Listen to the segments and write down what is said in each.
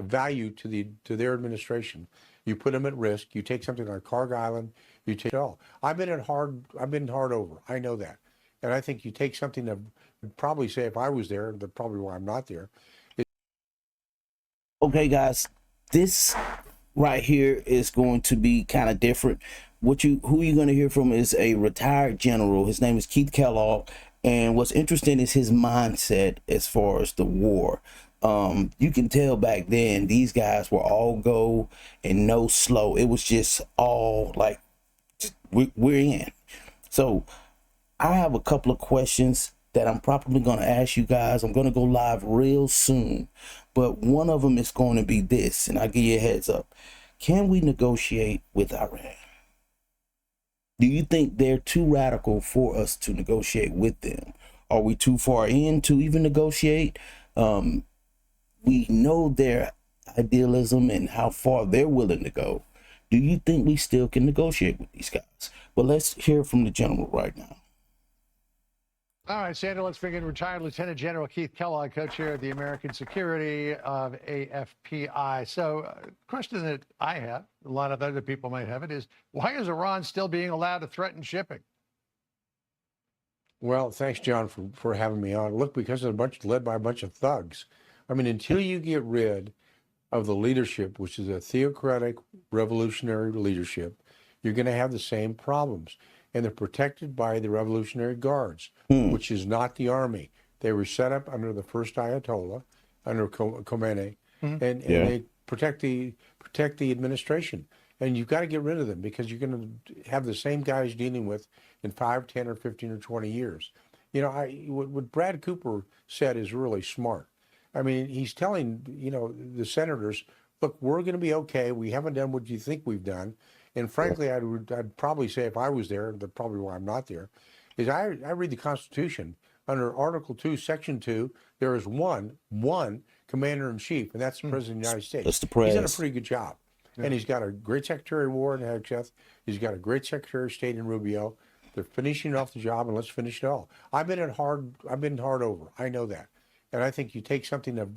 value to their administration. You put them at risk. You take something like Carg Island. You take it all. I've been hard over. I know that, and I think you take something that would probably say if I was there, that's probably why I'm not there. Okay, guys, this right here is going to be kind of different. Who you're going to hear from is a retired general. His name is Keith Kellogg, and what's interesting is his mindset as far as the war. You can tell back then these guys were all go and no slow. It was just all like we're in. So I have a couple of questions that I'm probably going to ask you guys. I'm going to go live real soon, but one of them is going to be this, and I'll give you a heads up. Can we negotiate with Iran? Do you think they're too radical for us to negotiate with them? Are we too far in to even negotiate? We know their idealism and how far they're willing to go. Do you think we still can negotiate with these guys? Well, let's hear from the general right now. All right, Sandra, let's bring in retired Lieutenant General Keith Kellogg, co-chair of the American Security of AFPI. So question that I have, a lot of other people might have it, is why is Iran still being allowed to threaten shipping? Well, thanks, John, for having me on. Look, because it's led by a bunch of thugs. I mean, until you get rid of the leadership, which is a theocratic revolutionary leadership, you're going to have the same problems. And they're protected by the Revolutionary Guards, which is not the army. They were set up under the first Ayatollah, under Khomeini, and they protect the administration. And you've got to get rid of them because you're going to have the same guys dealing with in 5, 10, or 15, or 20 years. You know, what Brad Cooper said is really smart. I mean, he's telling, the senators, look, we're going to be okay. We haven't done what you think we've done. And frankly, I'd probably say if I was there, that's probably why I'm not there, is I read the Constitution. Under Article 2, Section 2, there is one commander-in-chief, and that's the President of the United States. That's the president. He's done a pretty good job. Yeah. And he's got a great Secretary of War in Hegseth. He's got a great Secretary of State in Rubio. They're finishing off the job, and let's finish it all. I've been hard over. I know that. And I think you take something of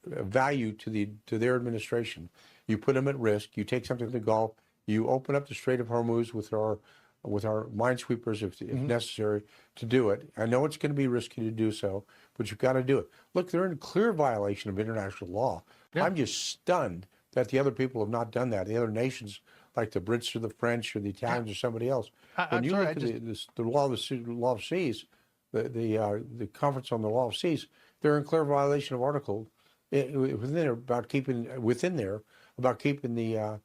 value to their administration, you put them at risk, you take something to the Gulf, you open up the Strait of Hormuz with our minesweepers if necessary to do it. I know it's going to be risky to do so, but you've got to do it. Look, they're in clear violation of international law. Yeah. I'm just stunned that the other people have not done that. The other nations, like the Brits or the French or the Italians or somebody else. When you look at the law of seas, the Conference on the Law of Seas, they're in clear violation of Article within there about keeping the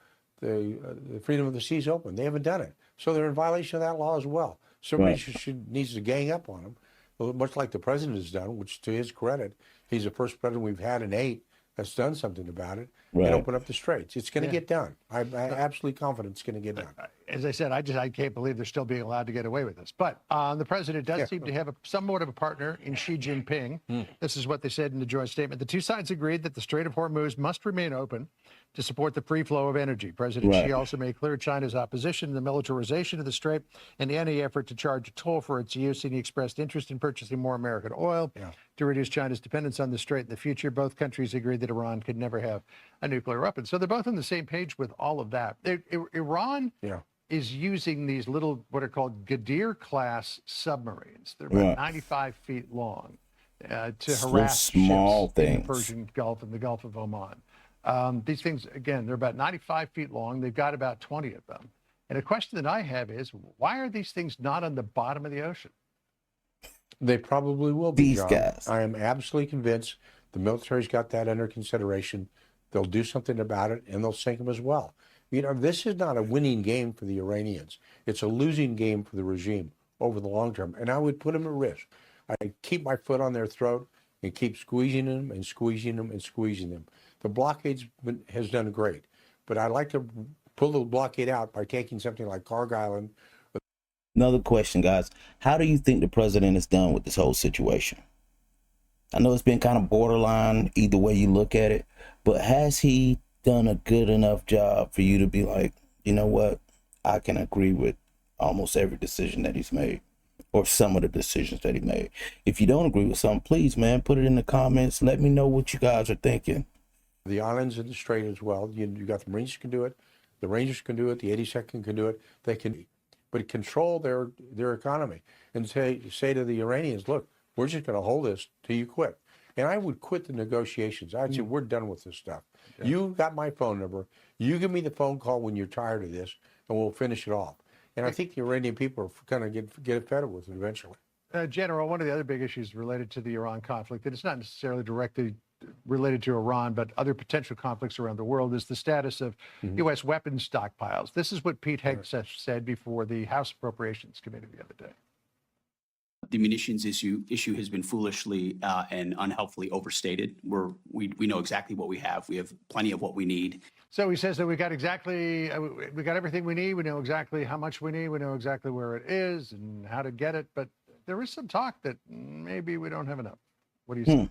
freedom of the seas open. They haven't done it. So they're in violation of that law as well. Somebody needs to gang up on them, much like the president has done, which to his credit, he's the first president we've had in 8 that's done something about it and open up the straits. It's going to get done. I'm absolutely confident it's going to get done. As I said, I can't believe they're still being allowed to get away with this. But the president does seem to have somewhat of a partner in Xi Jinping. This is what they said in the joint statement. The two sides agreed that the Strait of Hormuz must remain open to support the free flow of energy. President Xi also made clear China's opposition to the militarization of the strait and any effort to charge a toll for its use, and he expressed interest in purchasing more American oil to reduce China's dependence on the strait in the future. Both countries agreed that Iran could never have a nuclear weapon. So they're both on the same page with all of that. Iran is using these little, what are called Ghadir-class submarines. They're about 95 feet long to harass small ships things in the Persian Gulf and the Gulf of Oman. These things, again, they're about 95 feet long. They've got about 20 of them. And a question that I have is, why are these things not on the bottom of the ocean? They probably will be, these John. guys. I am absolutely convinced the military's got that under consideration. They'll do something about it, and they'll sink them as well. You know, this is not a winning game for the Iranians. It's a losing game for the regime over the long term. And I would put them at risk. I keep my foot on their throat and keep squeezing them and squeezing them and squeezing them. The blockade has done great, but I'd like to pull the blockade out by taking something like Carg Island. Another question, guys. How do you think the president is done with this whole situation? I know it's been kind of borderline either way you look at it, but has he done a good enough job for you to be like, you know what, I can agree with almost every decision that he's made, or some of the decisions that he made? If you don't agree with something, please, man, put it in the comments. Let me know what you guys are thinking. The islands in the Strait as well. You got the Marines can do it, the Rangers can do it, the 82nd can do it. They can, but control their economy and say to the Iranians, look, we're just going to hold this till you quit. And I would quit the negotiations. I'd say, we're done with this stuff. Yeah. You got my phone number. You give me the phone call when you're tired of this, and we'll finish it off. And I think the Iranian people are going to get fed up with it eventually. General, one of the other big issues related to the Iran conflict, and it's not necessarily directly related to Iran, but other potential conflicts around the world, is the status of U.S. weapons stockpiles. This is what Pete Hegseth said before the House Appropriations Committee the other day. The munitions issue has been foolishly and unhelpfully overstated. We know exactly what we have. We have plenty of what we need. So he says that we got everything we need. We know exactly how much we need. We know exactly where it is and how to get it. But there is some talk that maybe we don't have enough. What do you say?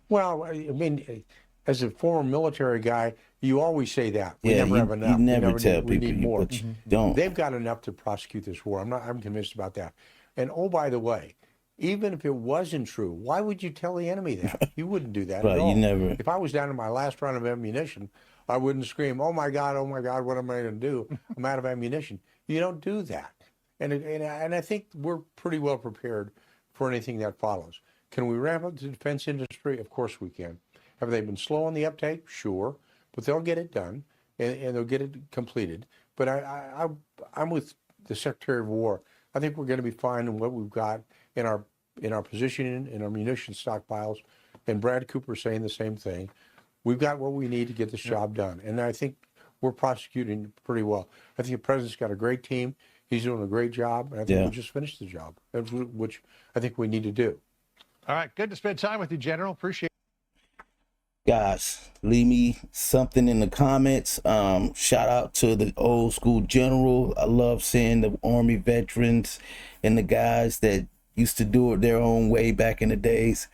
Well, I mean, as a former military guy, you always say that. We never have enough. You never tell people we need more. But you don't. They've got enough to prosecute this war. I'm convinced about that. And oh, by the way, even if it wasn't true, why would you tell the enemy that? You wouldn't do that at all. You never. If I was down to my last round of ammunition, I wouldn't scream, oh my God, what am I going to do? I'm out of ammunition. You don't do that. And I think we're pretty well prepared for anything that follows. Can we ramp up the defense industry? Of course we can. Have they been slow on the uptake? Sure. But they'll get it done, and they'll get it completed. But I'm with the Secretary of War. I think we're going to be fine in what we've got in our position, in our munition stockpiles. And Brad Cooper saying the same thing. We've got what we need to get this job done. And I think we're prosecuting pretty well. I think the president's got a great team. He's doing a great job. And I think we'll just finish the job, which I think we need to do. All right. Good to spend time with you, General. Appreciate it. Guys, leave me something in the comments. Shout out to the old school general. I love seeing the Army veterans and the guys that used to do it their own way back in the days.